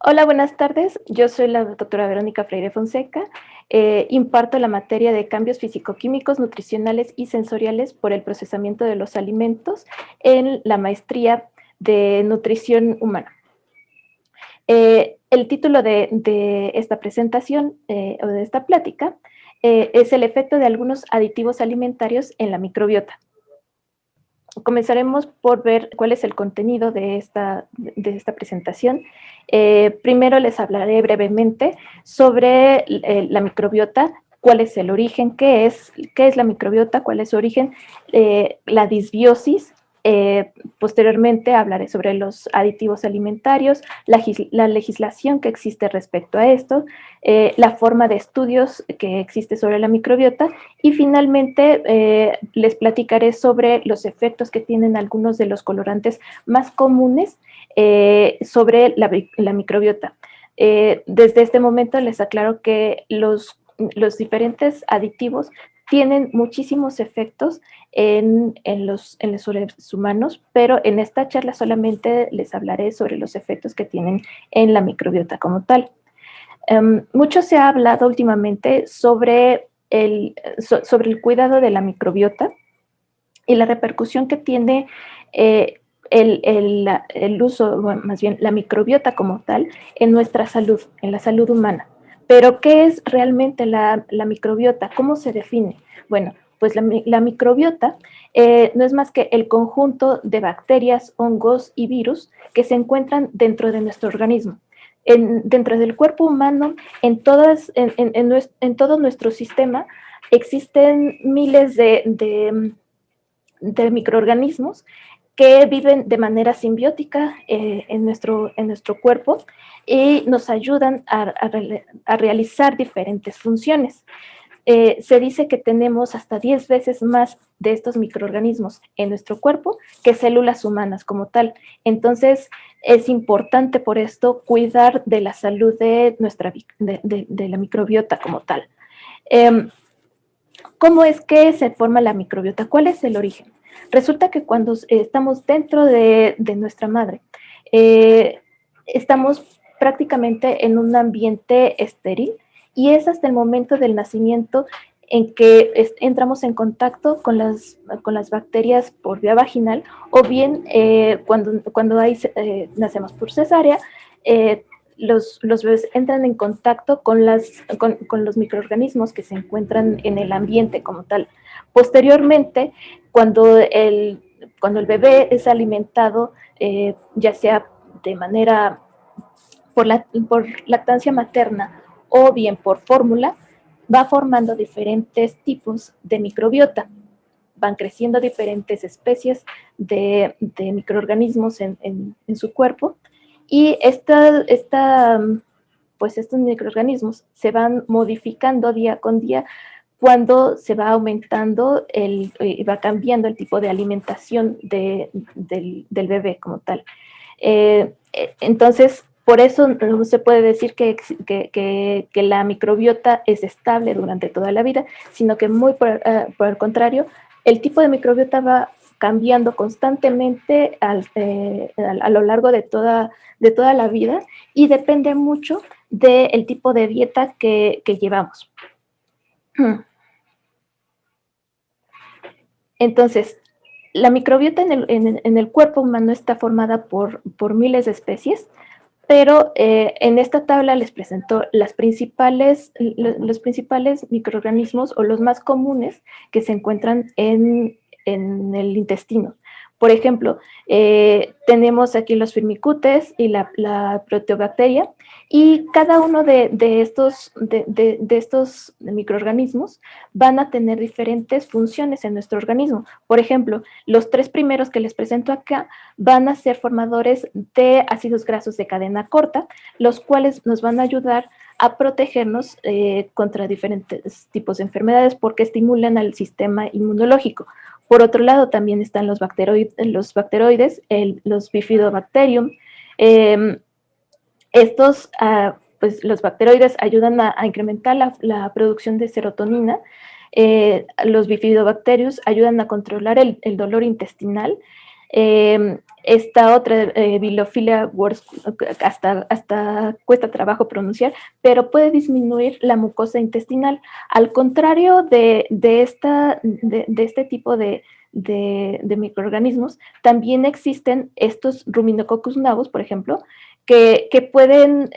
Hola, buenas tardes. Yo soy la doctora Verónica Freire Fonseca. Imparto la materia de cambios físico-químicos, nutricionales y sensoriales por el procesamiento de los alimentos en la maestría de nutrición humana. El título de esta presentación o de esta plática es el efecto de algunos aditivos alimentarios en la microbiota. Comenzaremos por ver cuál es el contenido de esta presentación. Primero les hablaré brevemente sobre la microbiota, cuál es el origen, qué es la microbiota, cuál es su origen, la disbiosis. Posteriormente hablaré sobre los aditivos alimentarios, la legislación que existe respecto a esto, la forma de estudios que existe sobre la microbiota y finalmente les platicaré sobre los efectos que tienen algunos de los colorantes más comunes sobre la microbiota. Desde este momento les aclaro que los diferentes aditivos tienen muchísimos efectos en los seres humanos, pero en esta charla solamente les hablaré sobre los efectos que tienen en la microbiota como tal. Mucho se ha hablado últimamente sobre sobre el cuidado de la microbiota y la repercusión que tiene el uso, bueno, más bien la microbiota como tal, en nuestra salud, en la salud humana. Pero, ¿qué es realmente la microbiota? ¿Cómo se define? Bueno, pues la microbiota no es más que el conjunto de bacterias, hongos y virus que se encuentran dentro de nuestro organismo. Dentro del cuerpo humano, en todo nuestro sistema, existen miles de microorganismos que viven de manera simbiótica en nuestro cuerpo y nos ayudan a realizar diferentes funciones. Se dice que tenemos hasta 10 veces más de estos microorganismos en nuestro cuerpo que células humanas como tal. Entonces, es importante por esto cuidar de la salud de la microbiota como tal. ¿Cómo es que se forma la microbiota? ¿Cuál es el origen? Resulta que cuando estamos dentro de nuestra madre, estamos prácticamente en un ambiente estéril y es hasta el momento del nacimiento en que entramos en contacto con las bacterias por vía vaginal o bien cuando nacemos por cesárea, los bebés entran en contacto con los microorganismos que se encuentran en el ambiente como tal. Posteriormente, cuando el bebé es alimentado, ya sea de manera por lactancia materna o bien por fórmula, va formando diferentes tipos de microbiota. Van creciendo diferentes especies de microorganismos en su cuerpo y pues estos microorganismos se van modificando día con día cuando se va aumentando va cambiando el tipo de alimentación del bebé como tal. Entonces, por eso no se puede decir que la microbiota es estable durante toda la vida, sino que muy por el contrario, el tipo de microbiota va cambiando constantemente a lo largo de toda la vida y depende mucho del tipo de dieta que llevamos. Entonces, la microbiota en el cuerpo humano está formada por miles de especies, pero en esta tabla les presento los principales microorganismos o los más comunes que se encuentran en el intestino. Por ejemplo, tenemos aquí los firmicutes y la proteobacteria, y cada uno de estos microorganismos van a tener diferentes funciones en nuestro organismo. Por ejemplo, los tres primeros que les presento acá van a ser formadores de ácidos grasos de cadena corta, los cuales nos van a ayudar a protegernos contra diferentes tipos de enfermedades porque estimulan al sistema inmunológico. Por otro lado, también están los bacteroides, los bifidobacterium. Pues los bacteroides ayudan a incrementar la producción de serotonina. Los bifidobacterios ayudan a controlar el dolor intestinal. Esta otra, Bilophila wars, hasta cuesta trabajo pronunciar, pero puede disminuir la mucosa intestinal. Al contrario de este tipo de microorganismos, también existen estos Ruminococcus navus, por ejemplo, que pueden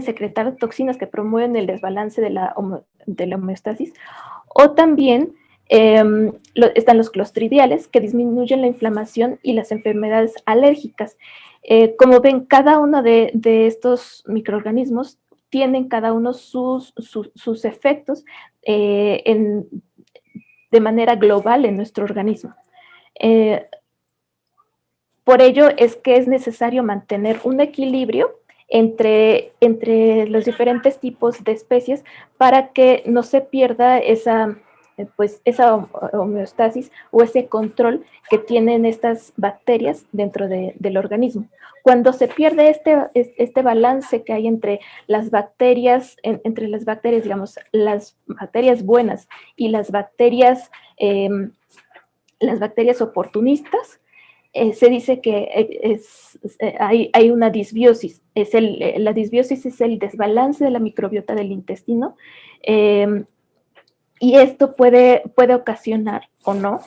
secretar toxinas que promueven el desbalance de la homeostasis, o también están los clostridiales, que disminuyen la inflamación y las enfermedades alérgicas. Como ven, cada uno de estos microorganismos tienen cada uno sus efectos de manera global en nuestro organismo. Por ello es que es necesario mantener un equilibrio entre los diferentes tipos de especies para que no se pierda esa homeostasis o ese control que tienen estas bacterias dentro del organismo. Cuando se pierde este balance que hay entre las bacterias, digamos, las bacterias buenas y las bacterias oportunistas, se dice que hay una disbiosis. La disbiosis es el desbalance de la microbiota del intestino, y esto puede ocasionar o no,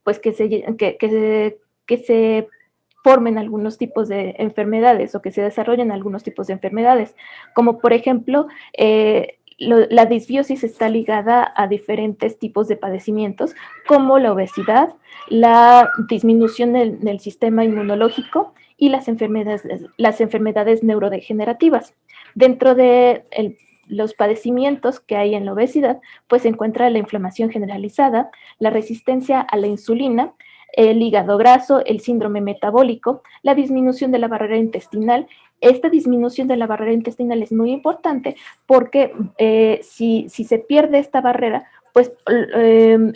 pues que se formen algunos tipos de enfermedades o que se desarrollen algunos tipos de enfermedades, como por ejemplo, la disbiosis está ligada a diferentes tipos de padecimientos, como la obesidad, la disminución del sistema inmunológico y las enfermedades neurodegenerativas. Dentro de los padecimientos que hay en la obesidad, pues se encuentra la inflamación generalizada, la resistencia a la insulina, el hígado graso, el síndrome metabólico, la disminución de la barrera intestinal. Esta disminución de la barrera intestinal es muy importante porque si se pierde esta barrera, pues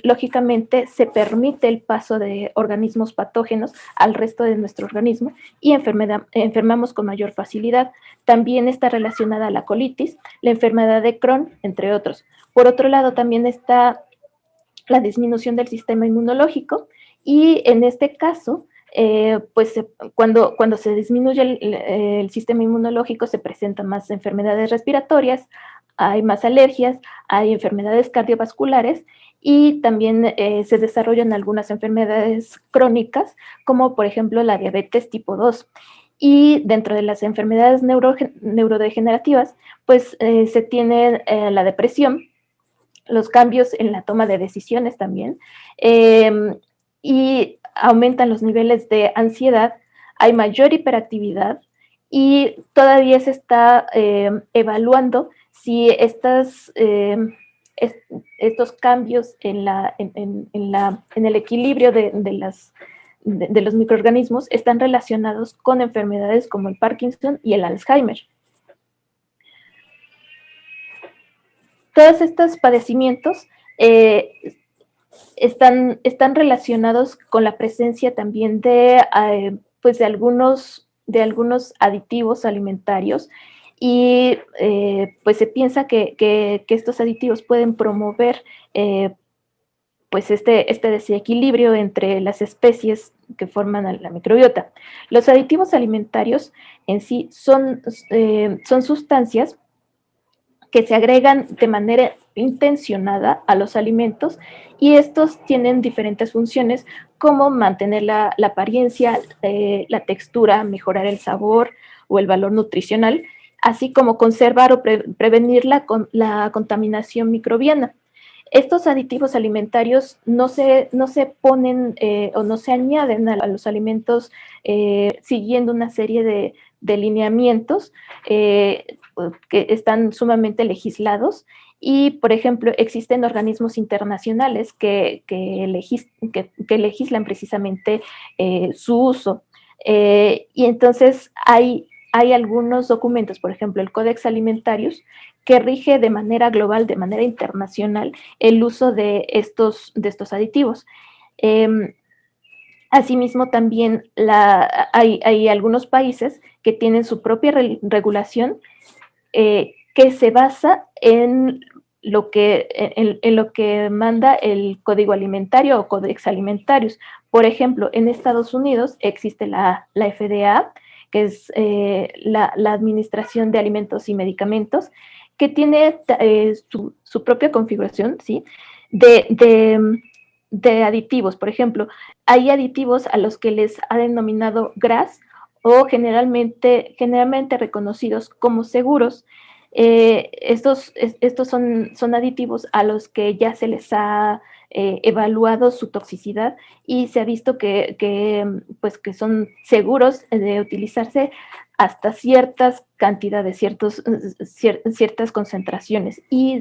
lógicamente se permite el paso de organismos patógenos al resto de nuestro organismo y enfermamos con mayor facilidad. También está relacionada a la colitis, la enfermedad de Crohn, entre otros. Por otro lado, también está la disminución del sistema inmunológico y en este caso, pues cuando se disminuye el sistema inmunológico se presentan más enfermedades respiratorias, hay más alergias, hay enfermedades cardiovasculares y también se desarrollan algunas enfermedades crónicas, como por ejemplo la diabetes tipo 2. Y dentro de las enfermedades neurodegenerativas, pues se tiene la depresión, los cambios en la toma de decisiones también, y aumentan los niveles de ansiedad, hay mayor hiperactividad y todavía se está evaluando si estos cambios en el equilibrio de los microorganismos están relacionados con enfermedades como el Parkinson y el Alzheimer. Todos estos padecimientos están relacionados con la presencia también de algunos aditivos alimentarios y pues se piensa que estos aditivos pueden promover pues este desequilibrio entre las especies que forman la microbiota. Los aditivos alimentarios en sí son sustancias que se agregan de manera intencionada a los alimentos y estos tienen diferentes funciones como mantener la apariencia, la textura, mejorar el sabor o el valor nutricional, así como conservar o prevenir la contaminación microbiana. Estos aditivos alimentarios no se ponen o no se añaden a los alimentos siguiendo una serie de lineamientos que están sumamente legislados y, por ejemplo, existen organismos internacionales que legislan precisamente su uso. Y entonces hay algunos documentos, por ejemplo, el Codex Alimentarius, que rige de manera global, de manera internacional, el uso de estos aditivos. Asimismo, también hay algunos países que tienen su propia regulación que se basa en lo que manda el Código Alimentario o Codex Alimentarius. Por ejemplo, en Estados Unidos existe la FDA, que es la Administración de Alimentos y Medicamentos, que tiene su propia configuración, ¿sí? De, de, de aditivos. Por ejemplo, hay aditivos a los que les ha denominado GRAS o generalmente reconocidos como seguros. Estos son aditivos a los que ya se les ha evaluado su toxicidad y se ha visto pues, que son seguros de utilizarse hasta ciertas cantidades, ciertas concentraciones y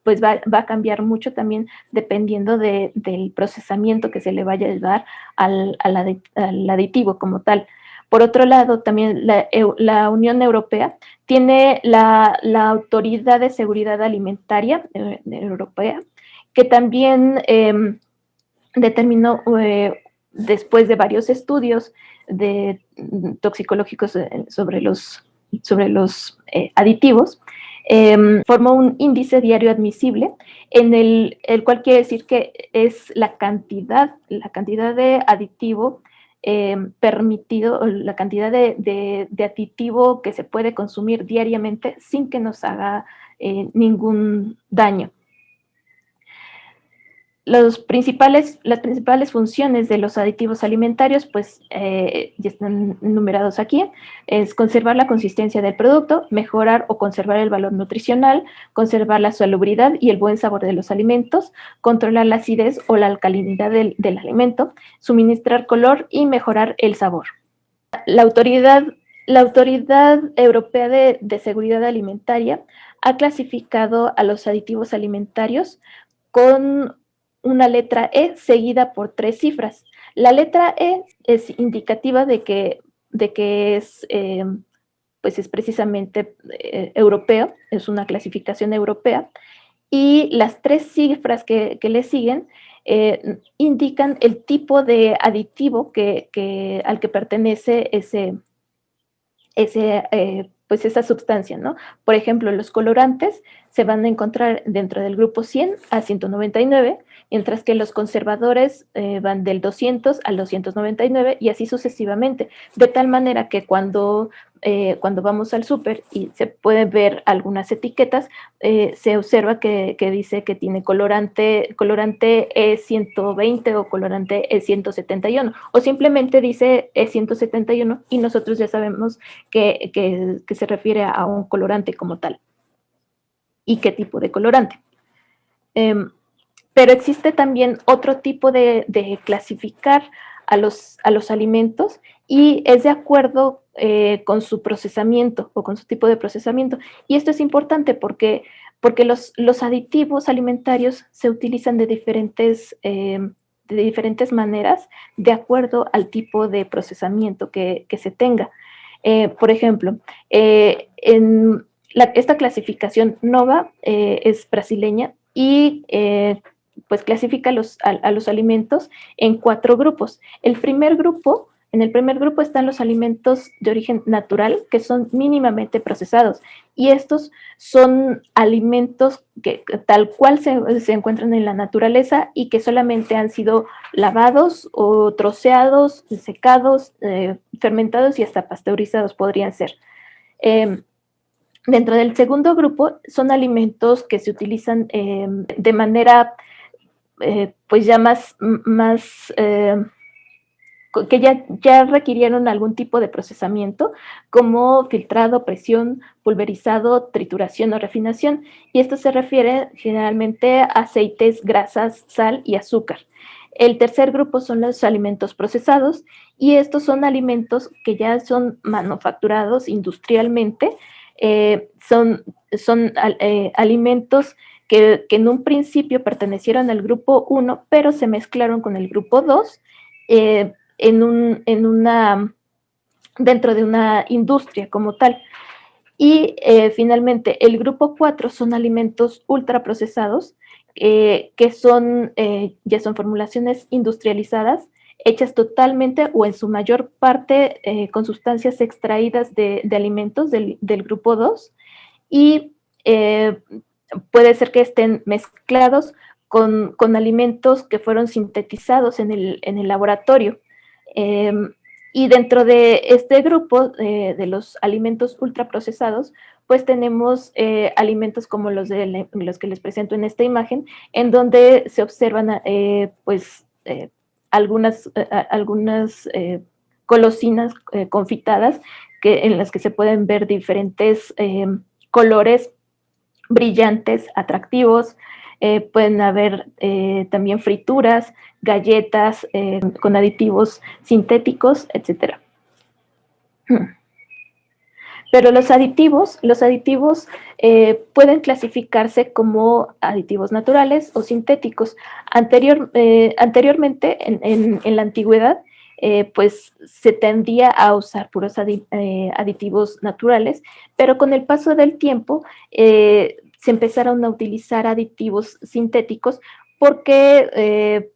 pues va a cambiar mucho también dependiendo del procesamiento que se le vaya a dar al aditivo como tal. Por otro lado, también la Unión Europea tiene la Autoridad de Seguridad Alimentaria Europea, que también determinó, después de varios estudios toxicológicos sobre los aditivos, formó un índice diario admisible en el cual quiere decir que es la cantidad de aditivo permitido, la cantidad de aditivo que se puede consumir diariamente sin que nos haga ningún daño. Las principales funciones de los aditivos alimentarios, pues ya están numerados aquí, es conservar la consistencia del producto, mejorar o conservar el valor nutricional, conservar la salubridad y el buen sabor de los alimentos, controlar la acidez o la alcalinidad del alimento, suministrar color y mejorar el sabor. La Autoridad Europea de Seguridad Alimentaria ha clasificado a los aditivos alimentarios con una letra E seguida por 3 cifras. La letra E es indicativa de que pues es precisamente europeo, es una clasificación europea, y las 3 cifras que le siguen indican el tipo de aditivo al que pertenece pues esa sustancia, ¿no? Por ejemplo, los colorantes se van a encontrar dentro del grupo 100 a 199, mientras que los conservadores van del 200 al 299 y así sucesivamente, de tal manera que cuando vamos al súper y se pueden ver algunas etiquetas, se observa que dice que tiene colorante E120 o colorante E171, o simplemente dice E171 y nosotros ya sabemos que se refiere a un colorante como tal y qué tipo de colorante. Pero existe también otro tipo de clasificar a los alimentos y es de acuerdo con su procesamiento o con su tipo de procesamiento. Y esto es importante porque los aditivos alimentarios se utilizan de diferentes maneras de acuerdo al tipo de procesamiento que se tenga. Por ejemplo, esta clasificación NOVA es brasileña y pues clasifica a los alimentos en 4 grupos. En el primer grupo están los alimentos de origen natural, que son mínimamente procesados. Y estos son alimentos que tal cual se encuentran en la naturaleza y que solamente han sido lavados o troceados, secados, fermentados y hasta pasteurizados podrían ser. Dentro del segundo grupo son alimentos que se utilizan de manera pues ya que ya requirieron algún tipo de procesamiento, como filtrado, presión, pulverizado, trituración o refinación. Y esto se refiere generalmente a aceites, grasas, sal y azúcar. El tercer grupo son los alimentos procesados y estos son alimentos que ya son manufacturados industrialmente. Son alimentos que en un principio pertenecieron al grupo 1, pero se mezclaron con el grupo 2 dentro de una industria como tal. Y finalmente, el grupo 4 son alimentos ultraprocesados, que ya son formulaciones industrializadas, hechas totalmente o en su mayor parte con sustancias extraídas de alimentos del grupo 2 y puede ser que estén mezclados con alimentos que fueron sintetizados en el laboratorio. Y dentro de este grupo de los alimentos ultraprocesados, pues tenemos alimentos como los que les presento en esta imagen, en donde se observan pues algunas golosinas confitadas en las que se pueden ver diferentes colores brillantes, atractivos. Pueden haber también frituras, galletas con aditivos sintéticos, etcétera. Pero los aditivos pueden clasificarse como aditivos naturales o sintéticos. Anteriormente, en la antigüedad, pues se tendía a usar puros aditivos naturales, pero con el paso del tiempo se empezaron a utilizar aditivos sintéticos porque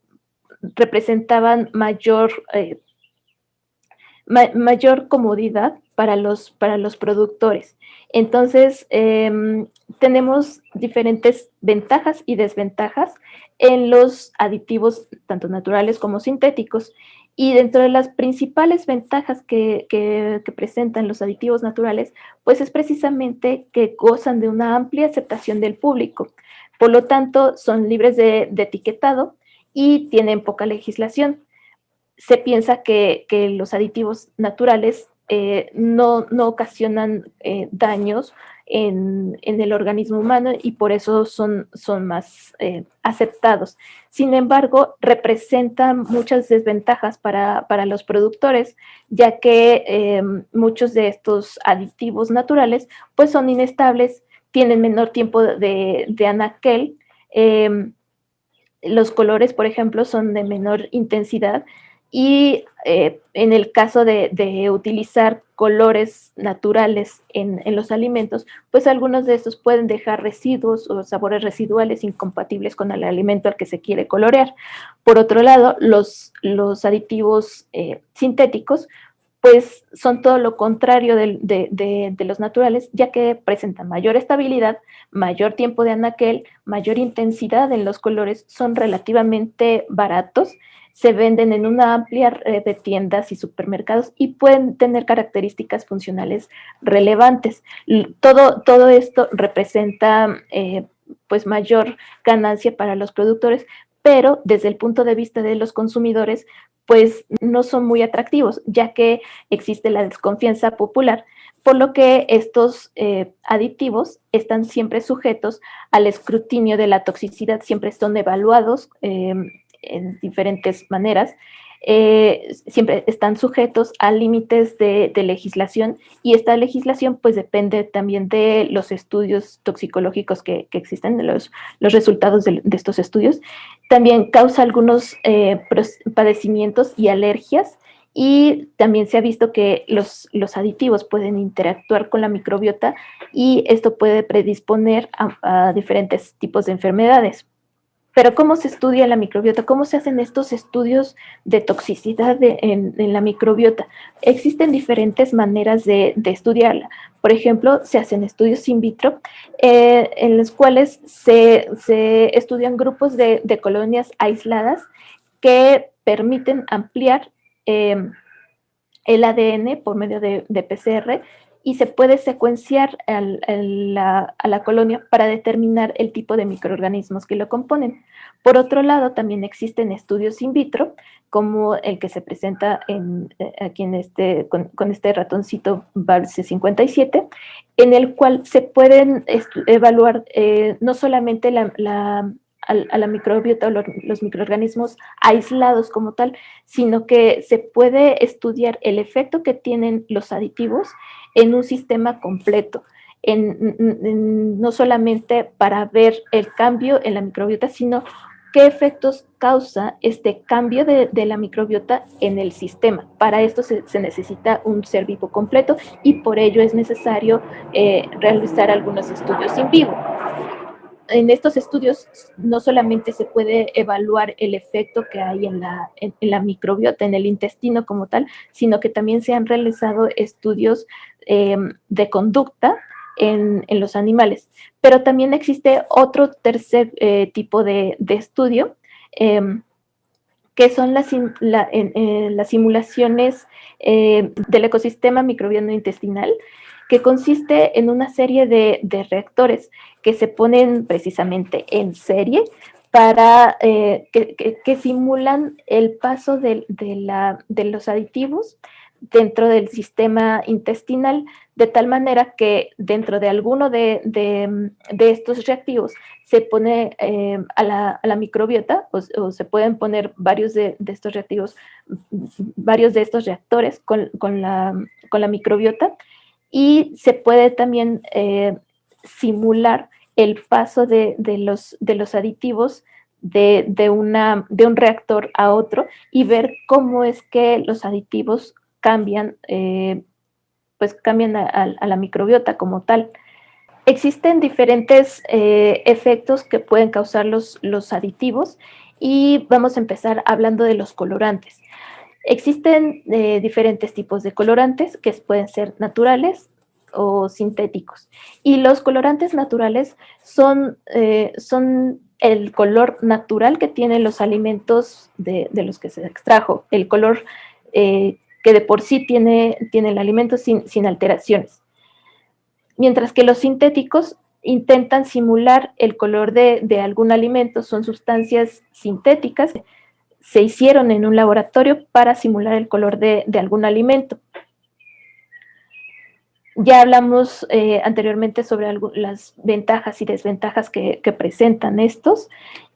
representaban mayor comodidad para los productores. Entonces, tenemos diferentes ventajas y desventajas en los aditivos, tanto naturales como sintéticos. Y dentro de las principales ventajas que presentan los aditivos naturales, pues es precisamente que gozan de una amplia aceptación del público. Por lo tanto, son libres de etiquetado y tienen poca legislación. Se piensa que los aditivos naturales no ocasionan daños en el organismo humano y por eso son más aceptados. Sin embargo, representan muchas desventajas para los productores, ya que muchos de estos aditivos naturales pues son inestables, tienen menor tiempo de anaquel, los colores, por ejemplo, son de menor intensidad y en el caso de utilizar colores naturales en los alimentos, pues algunos de estos pueden dejar residuos o sabores residuales incompatibles con el alimento al que se quiere colorear. Por otro lado, los aditivos sintéticos pues son todo lo contrario de los naturales, ya que presentan mayor estabilidad, mayor tiempo de anaquel, mayor intensidad en los colores, son relativamente baratos, se venden en una amplia red de tiendas y supermercados y pueden tener características funcionales relevantes. Todo esto representa pues mayor ganancia para los productores, pero desde el punto de vista de los consumidores, pues no son muy atractivos, ya que existe la desconfianza popular, por lo que estos aditivos están siempre sujetos al escrutinio de la toxicidad, siempre son evaluados en diferentes maneras, siempre están sujetos a límites de legislación y esta legislación pues depende también de los estudios toxicológicos que existen, de los resultados de estos estudios. También causa algunos padecimientos y alergias y también se ha visto que los aditivos pueden interactuar con la microbiota y esto puede predisponer a diferentes tipos de enfermedades. Pero ¿cómo se estudia la microbiota? ¿Cómo se hacen estos estudios de toxicidad en la microbiota? Existen diferentes maneras de estudiarla. Por ejemplo, se hacen estudios in vitro en los cuales se estudian grupos de colonias aisladas que permiten ampliar el ADN por medio de PCR y se puede secuenciar a la colonia para determinar el tipo de microorganismos que lo componen. Por otro lado, también existen estudios in vitro, como el que se presenta aquí con este ratoncito BARC57, en el cual se pueden evaluar no solamente a la microbiota o los microorganismos aislados como tal, sino que se puede estudiar el efecto que tienen los aditivos en un sistema completo, no solamente para ver el cambio en la microbiota, sino qué efectos causa este cambio de la microbiota en el sistema. Para esto se necesita un ser vivo completo y por ello es necesario realizar algunos estudios in vivo. En estos estudios no solamente se puede evaluar el efecto que hay en la microbiota, en el intestino como tal, sino que también se han realizado estudios de conducta en los animales. Pero también existe otro tercer tipo de estudio, que son las simulaciones del ecosistema microbiano intestinal, que consiste en una serie de reactores que se ponen precisamente en serie para que simulan el paso de los aditivos dentro del sistema intestinal, de tal manera que dentro de alguno de estos reactivos se pone a la microbiota, o se pueden poner varios de estos reactivos, varios de estos reactores con la microbiota, y se puede también simular el paso de los aditivos de un reactor a otro y ver cómo es que los aditivos cambian, pues cambian a la microbiota como tal. Existen diferentes efectos que pueden causar los aditivos, y vamos a empezar hablando de los colorantes. Existen diferentes tipos de colorantes que pueden ser naturales o sintéticos. Y los colorantes naturales son el color natural que tienen los alimentos de los que se extrajo, el color que de por sí tiene el alimento sin alteraciones. Mientras que los sintéticos intentan simular el color de algún alimento, son sustancias sintéticas, se hicieron en un laboratorio para simular el color de algún alimento. Ya hablamos anteriormente sobre las ventajas y desventajas que presentan estos,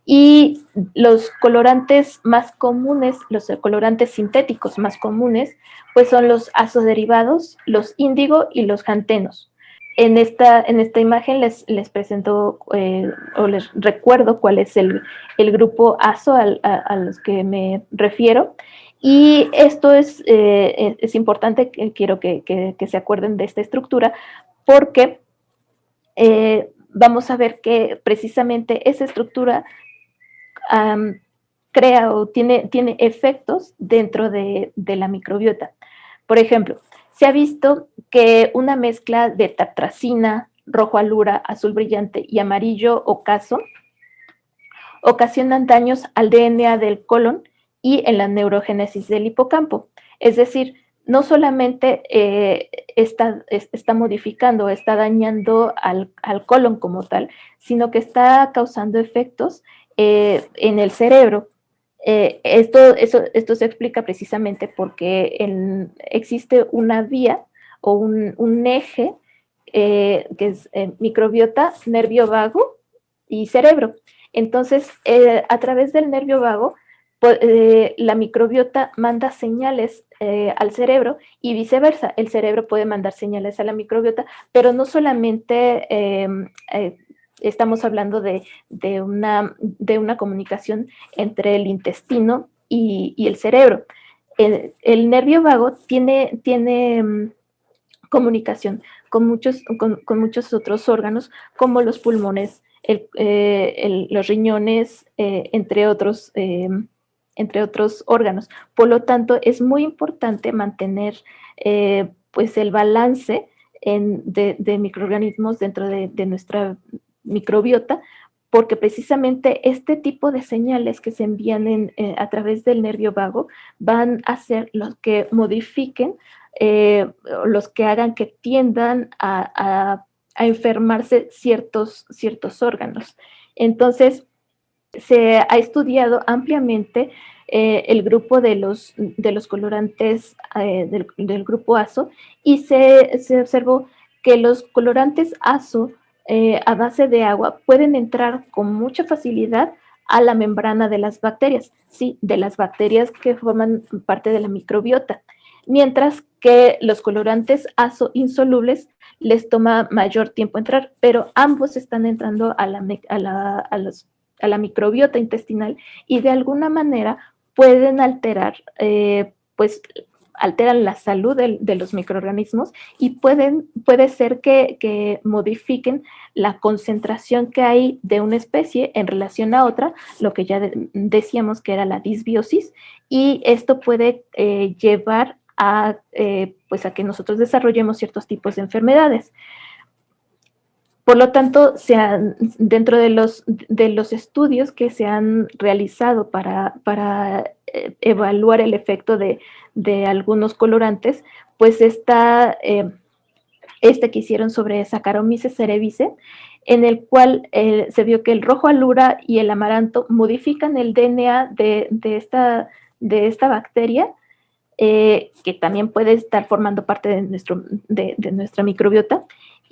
y los colorantes más comunes, los colorantes sintéticos más comunes, pues son los azoderivados, los índigo y los xantenos. En esta imagen les presento o les recuerdo cuál es el grupo azo a los que me refiero. Y esto es importante, quiero que se acuerden de esta estructura, porque vamos a ver que precisamente esa estructura crea o tiene efectos dentro de la microbiota. Por ejemplo, se ha visto que una mezcla de tartrazina, rojo alura, azul brillante y amarillo ocaso ocasionan daños al DNA del colon y en la neurogénesis del hipocampo. Es decir, no solamente está modificando, está dañando al colon como tal, sino que está causando efectos en el cerebro. Esto se explica precisamente porque existe una vía o un eje que es microbiota, nervio vago y cerebro. Entonces, a través del nervio vago, la microbiota manda señales al cerebro y viceversa. El cerebro puede mandar señales a la microbiota, pero no solamente estamos hablando de una comunicación entre el intestino y el cerebro. El nervio vago tiene comunicación con muchos otros órganos, como los pulmones, los riñones, entre otros órganos. Por lo tanto, es muy importante mantener pues el balance de microorganismos dentro de nuestra microbiota, porque precisamente este tipo de señales que se envían a través del nervio vago van a ser los que modifiquen, los que hagan que tiendan a enfermarse ciertos órganos. Entonces, se ha estudiado ampliamente el grupo de los colorantes del grupo azo, y se observó que los colorantes azo a base de agua pueden entrar con mucha facilidad a la membrana de las bacterias, sí, de las bacterias que forman parte de la microbiota, mientras que los colorantes azo insolubles les toma mayor tiempo entrar, pero ambos están entrando a la microbiota intestinal, y de alguna manera pueden alterar, pues alteran la salud de los microorganismos, y puede ser que modifiquen la concentración que hay de una especie en relación a otra, lo que ya decíamos que era la disbiosis, y esto puede llevar pues a que nosotros desarrollemos ciertos tipos de enfermedades. Por lo tanto, dentro de los estudios que se han realizado para evaluar el efecto de algunos colorantes, pues está que hicieron sobre Saccharomyces cerevisiae, en el cual se vio que el rojo alura y el amaranto modifican el DNA de esta bacteria, que también puede estar formando parte de nuestra microbiota,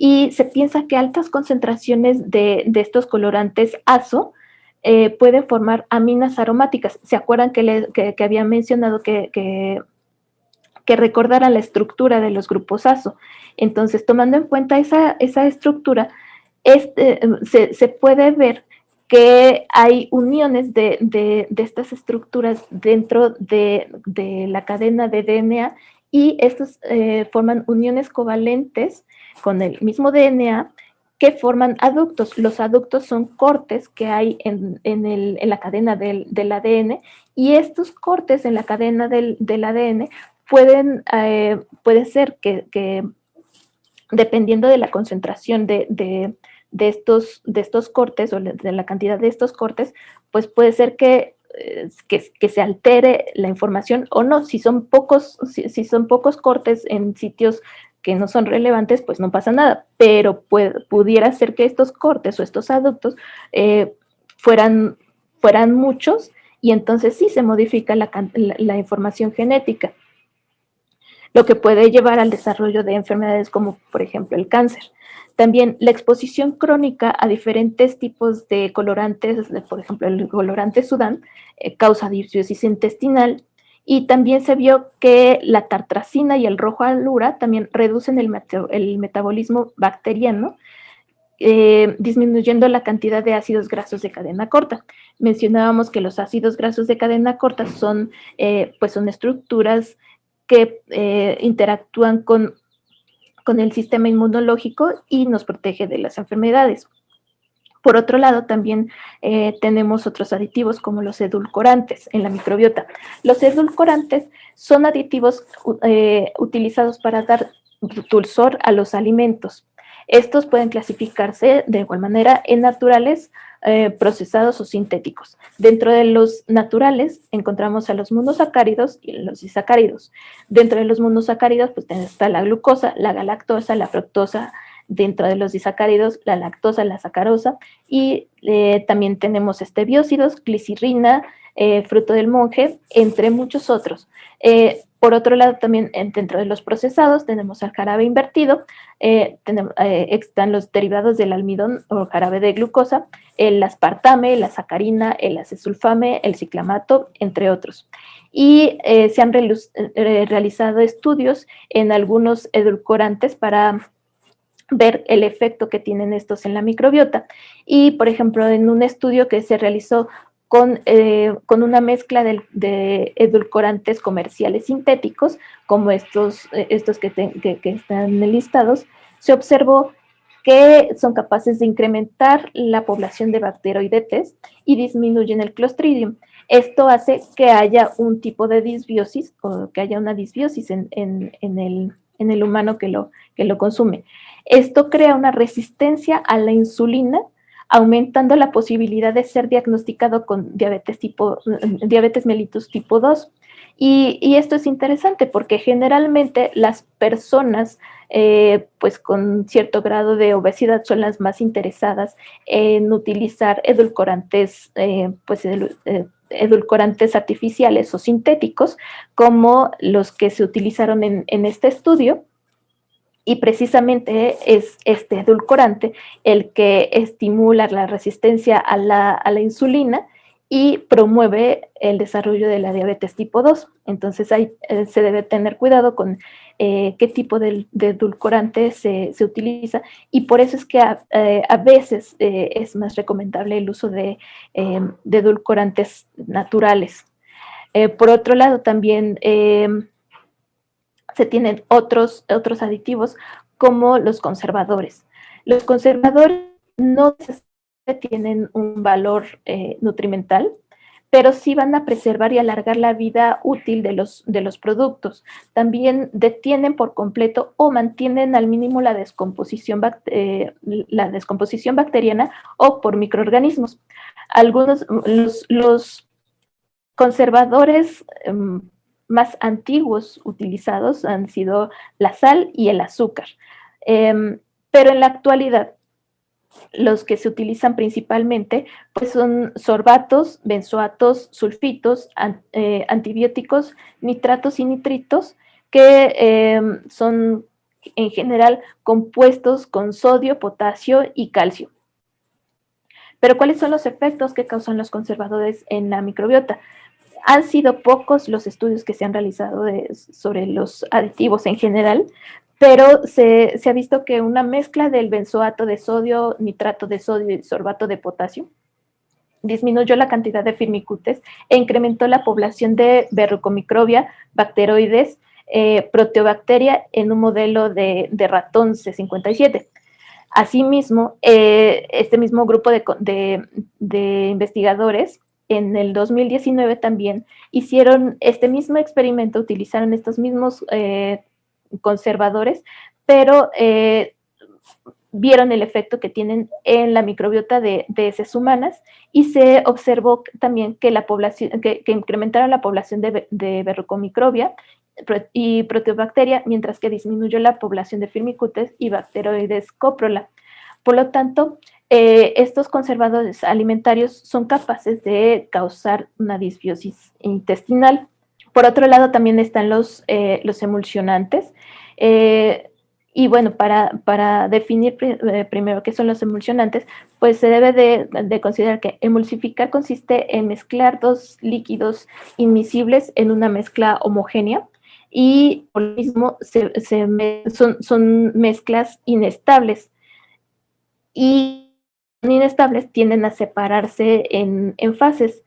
y se piensa que altas concentraciones de estos colorantes azo pueden formar aminas aromáticas. ¿Se acuerdan que había mencionado que recordaran la estructura de los grupos azo? Entonces, tomando en cuenta esa estructura, se puede ver que hay uniones de estas estructuras dentro de la cadena de DNA, y estos forman uniones covalentes con el mismo DNA que forman aductos. Los aductos son cortes que hay en la cadena del ADN, y estos cortes en la cadena del ADN puede ser que dependiendo de la concentración de estos cortes, o de la cantidad de estos cortes, pues puede ser que se altere la información o no. Si son si son pocos cortes en sitios que no son relevantes, pues no pasa nada, pero pudiera ser que estos cortes o estos aductos eh, fueran, fueran muchos, y entonces sí se modifica la información genética, lo que puede llevar al desarrollo de enfermedades como, por ejemplo, el cáncer. También la exposición crónica a diferentes tipos de colorantes, por ejemplo, el colorante Sudán, causa disbiosis intestinal, y también se vio que la tartrazina y el rojo alura también reducen el metabolismo bacteriano, disminuyendo la cantidad de ácidos grasos de cadena corta. Mencionábamos que los ácidos grasos de cadena corta pues son estructuras que interactúan con el sistema inmunológico y nos protege de las enfermedades. Por otro lado, también tenemos otros aditivos como los edulcorantes en la microbiota. Los edulcorantes son aditivos utilizados para dar dulzor a los alimentos. Estos pueden clasificarse de igual manera en naturales, procesados o sintéticos. Dentro de los naturales encontramos a los monosacáridos y los disacáridos. Dentro de los monosacáridos pues está la glucosa, la galactosa, la fructosa. Dentro de los disacáridos, la lactosa, la sacarosa, y también tenemos biócidos, glicirrina, fruto del monje, entre muchos otros. Por otro lado, también dentro de los procesados tenemos el jarabe invertido, están los derivados del almidón o jarabe de glucosa, el aspartame, la sacarina, el acesulfame, el ciclamato, entre otros. Y se han realizado estudios en algunos edulcorantes para ver el efecto que tienen estos en la microbiota. Y, por ejemplo, en un estudio que se realizó con una mezcla de edulcorantes comerciales sintéticos, como estos que están listados, se observó que son capaces de incrementar la población de bacteroidetes y disminuyen el Clostridium. Esto hace que haya un tipo de disbiosis, o que haya una disbiosis en el humano que lo consume. Esto crea una resistencia a la insulina, aumentando la posibilidad de ser diagnosticado con diabetes mellitus tipo 2. Y esto es interesante porque generalmente las personas pues con cierto grado de obesidad son las más interesadas en utilizar edulcorantes artificiales o sintéticos, como los que se utilizaron en este estudio. Y precisamente es este edulcorante el que estimula la resistencia a la insulina y promueve el desarrollo de la diabetes tipo 2. Entonces se debe tener cuidado con qué tipo de edulcorante se utiliza, y por eso es que a veces es más recomendable el uso de edulcorantes naturales. Por otro lado, también se tienen otros aditivos como los conservadores. Los conservadores no tienen un valor nutrimental, pero sí van a preservar y alargar la vida útil de los productos. También detienen por completo o mantienen al mínimo la descomposición bacteriana o por microorganismos. Algunos, los conservadores más antiguos utilizados han sido la sal y el azúcar. Pero en la actualidad, los que se utilizan principalmente pues son sorbatos, benzoatos, sulfitos, antibióticos, nitratos y nitritos, que son en general compuestos con sodio, potasio y calcio. Pero ¿cuáles son los efectos que causan los conservadores en la microbiota? Han sido pocos los estudios que se han realizado sobre los aditivos en general, pero se ha visto que una mezcla del benzoato de sodio, nitrato de sodio y sorbato de potasio disminuyó la cantidad de firmicutes e incrementó la población de verrucomicrobia, bacteroides, proteobacteria en un modelo de ratón C57. Asimismo, este mismo grupo de investigadores en el 2019 también hicieron este mismo experimento, utilizaron estos mismos conservadores, pero vieron el efecto que tienen en la microbiota de heces humanas y se observó también que la población, que incrementaron la población de verrucomicrobia y proteobacteria, mientras que disminuyó la población de firmicutes y bacteroides coprola. Por lo tanto, estos conservadores alimentarios son capaces de causar una disbiosis intestinal. Por otro lado, también están los emulsionantes. Y bueno, para definir primero qué son los emulsionantes, pues se debe de considerar que emulsificar consiste en mezclar dos líquidos inmiscibles en una mezcla homogénea y por lo mismo son mezclas inestables y inestables tienden a separarse en fases.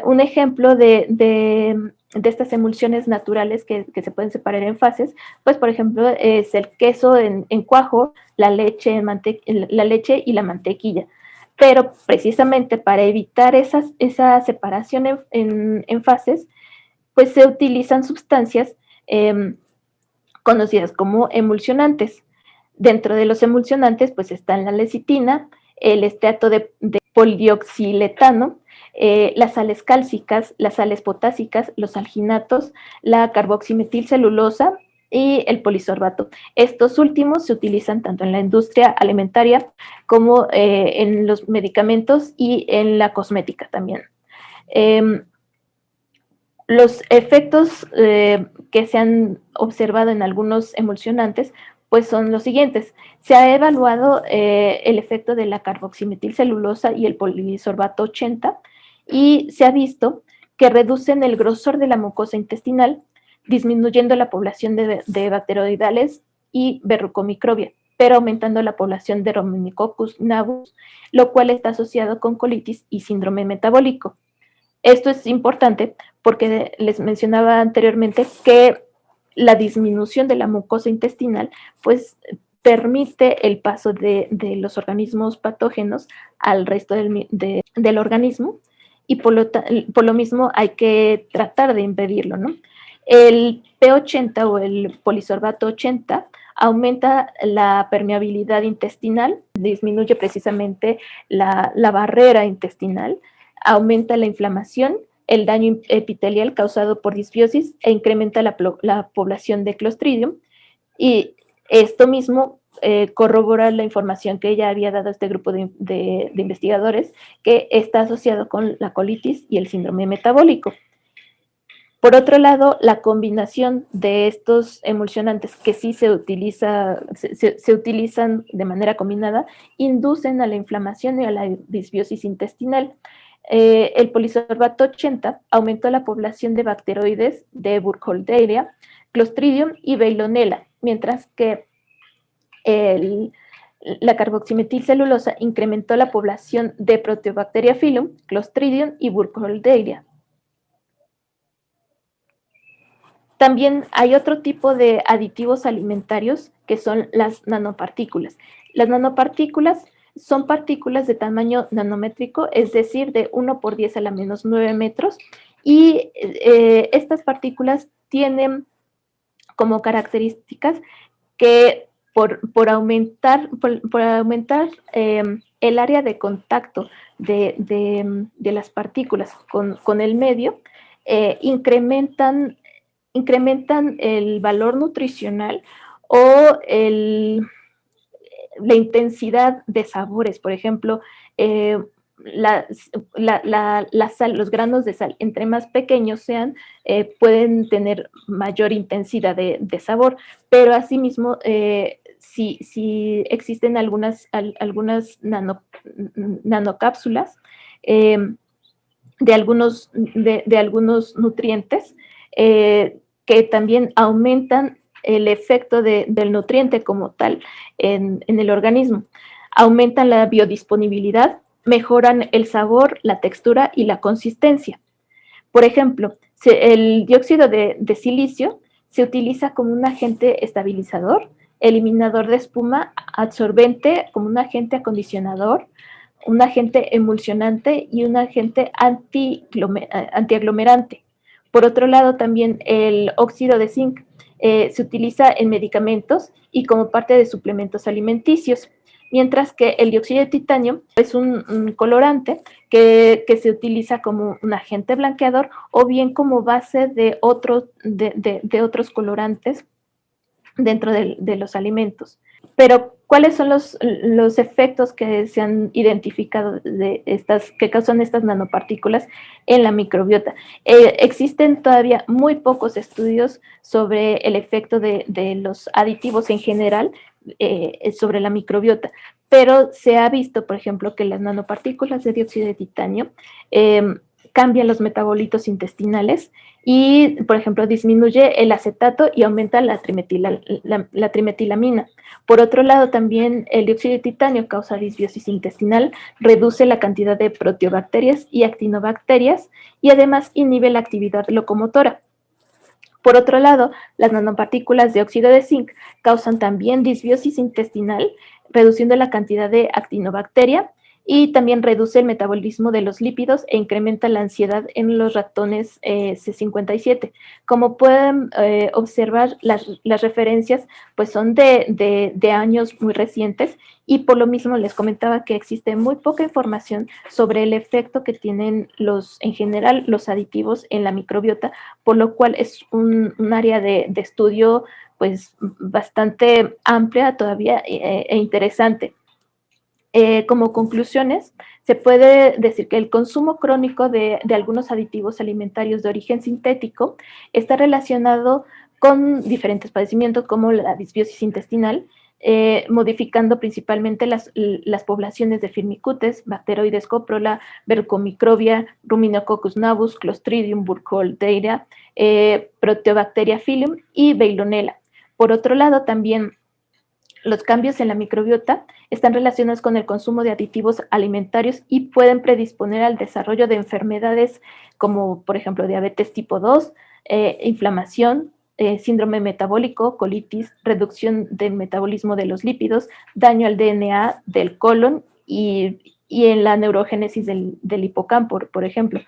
Un ejemplo de estas emulsiones naturales que se pueden separar en fases, pues por ejemplo es el queso en cuajo, la leche y la mantequilla. Pero precisamente para evitar esa separación en fases, pues se utilizan sustancias conocidas como emulsionantes. Dentro de los emulsionantes, pues están la lecitina, el esteato de polioxiletano, las sales cálcicas, las sales potásicas, los alginatos, la carboximetilcelulosa y el polisorbato. Estos últimos se utilizan tanto en la industria alimentaria como en los medicamentos y en la cosmética también. Los efectos que se han observado en algunos emulsionantes pues son los siguientes. Se ha evaluado el efecto de la carboximetilcelulosa y el polisorbato 80 y se ha visto que reducen el grosor de la mucosa intestinal, disminuyendo la población de bacteroidales y verrucomicrobia, pero aumentando la población de Romeococcus navus, lo cual está asociado con colitis y síndrome metabólico. Esto es importante porque les mencionaba anteriormente que la disminución de la mucosa intestinal pues permite el paso de los organismos patógenos al resto del organismo y por lo mismo hay que tratar de impedirlo, ¿no? El P80 o el polisorbato 80 aumenta la permeabilidad intestinal, disminuye precisamente la barrera intestinal, aumenta la inflamación, el daño epitelial causado por disbiosis e incrementa la población de Clostridium. Y esto mismo corrobora la información que ya había dado este grupo de investigadores, que está asociado con la colitis y el síndrome metabólico. Por otro lado, la combinación de estos emulsionantes que sí se utilizan de manera combinada, inducen a la inflamación y a la disbiosis intestinal. El polisorbato 80 aumentó la población de bacteroides de Burkholderia, Clostridium y Veillonella, mientras que la carboximetilcelulosa incrementó la población de Proteobacteria filum, Clostridium y Burkholderia. También hay otro tipo de aditivos alimentarios que son las nanopartículas. Las nanopartículas son partículas de tamaño nanométrico, es decir, de 1 × 10⁻⁹ metros, y estas partículas tienen como características que por aumentar el área de contacto de las partículas con el medio, incrementan el valor nutricional o la intensidad de sabores. Por ejemplo, la, la sal, los granos de sal, entre más pequeños sean, pueden tener mayor intensidad de sabor, pero asimismo, si existen algunas nanocápsulas de algunos nutrientes que también aumentan el efecto del nutriente como tal en el organismo. Aumentan la biodisponibilidad, mejoran el sabor, la textura y la consistencia. Por ejemplo, el dióxido de silicio se utiliza como un agente estabilizador, eliminador de espuma, absorbente, como un agente acondicionador, un agente emulsionante y un agente antiaglomerante. Por otro lado, también el óxido de zinc se utiliza en medicamentos y como parte de suplementos alimenticios, mientras que el dióxido de titanio es un colorante que se utiliza como un agente blanqueador o bien como base de otros colorantes dentro de los alimentos. Pero, ¿cuáles son los efectos que se han identificado que causan estas nanopartículas en la microbiota? Existen todavía muy pocos estudios sobre el efecto de los aditivos en general sobre la microbiota, pero se ha visto, por ejemplo, que las nanopartículas de dióxido de titanio cambian los metabolitos intestinales y, por ejemplo, disminuye el acetato y aumenta la trimetilamina. Por otro lado, también el dióxido de titanio causa disbiosis intestinal, reduce la cantidad de proteobacterias y actinobacterias y además inhibe la actividad locomotora. Por otro lado, las nanopartículas de óxido de zinc causan también disbiosis intestinal, reduciendo la cantidad de actinobacteria y también reduce el metabolismo de los lípidos e incrementa la ansiedad en los ratones C57. Como pueden observar, las referencias pues son de años muy recientes y por lo mismo les comentaba que existe muy poca información sobre el efecto que tienen en general los aditivos en la microbiota, por lo cual es un área de estudio pues bastante amplia todavía e interesante. Como conclusiones, se puede decir que el consumo crónico de algunos aditivos alimentarios de origen sintético está relacionado con diferentes padecimientos como la disbiosis intestinal, modificando principalmente las poblaciones de Firmicutes, Bacteroides coprola, Verrucomicrobia, Ruminococcus navus, Clostridium burkholderia, Proteobacteria phylum y Veillonella. Por otro lado, también los cambios en la microbiota están relacionados con el consumo de aditivos alimentarios y pueden predisponer al desarrollo de enfermedades como, por ejemplo, diabetes tipo 2, inflamación, síndrome metabólico, colitis, reducción del metabolismo de los lípidos, daño al DNA del colon y en la neurogénesis del hipocampo, por ejemplo,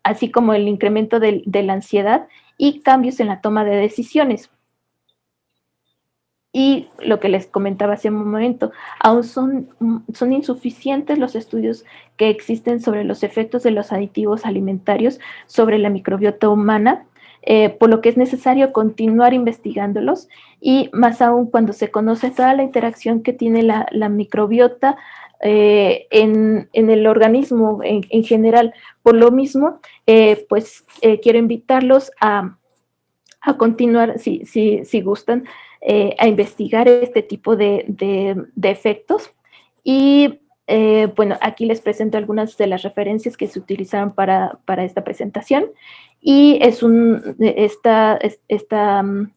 así como el incremento de la ansiedad y cambios en la toma de decisiones. Y lo que les comentaba hace un momento, aún son insuficientes los estudios que existen sobre los efectos de los aditivos alimentarios sobre la microbiota humana, por lo que es necesario continuar investigándolos y más aún cuando se conoce toda la interacción que tiene la microbiota en el organismo en general. Por lo mismo, quiero invitarlos a continuar, si gustan, a investigar este tipo de efectos. Y bueno, aquí les presento algunas de las referencias que se utilizaron para esta presentación. Y esta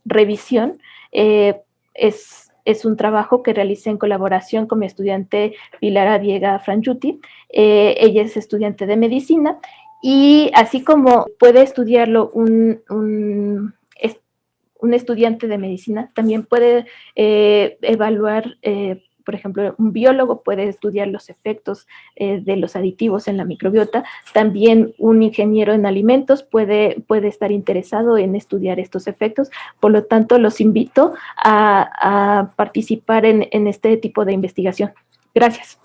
revisión es un trabajo que realicé en colaboración con mi estudiante Pilar Aviega Frangiuti. Ella es estudiante de medicina y así como puede estudiarlo un estudiante de medicina, también puede evaluar por ejemplo, un biólogo puede estudiar los efectos de los aditivos en la microbiota. También un ingeniero en alimentos puede estar interesado en estudiar estos efectos. Por lo tanto, los invito a participar en este tipo de investigación. Gracias.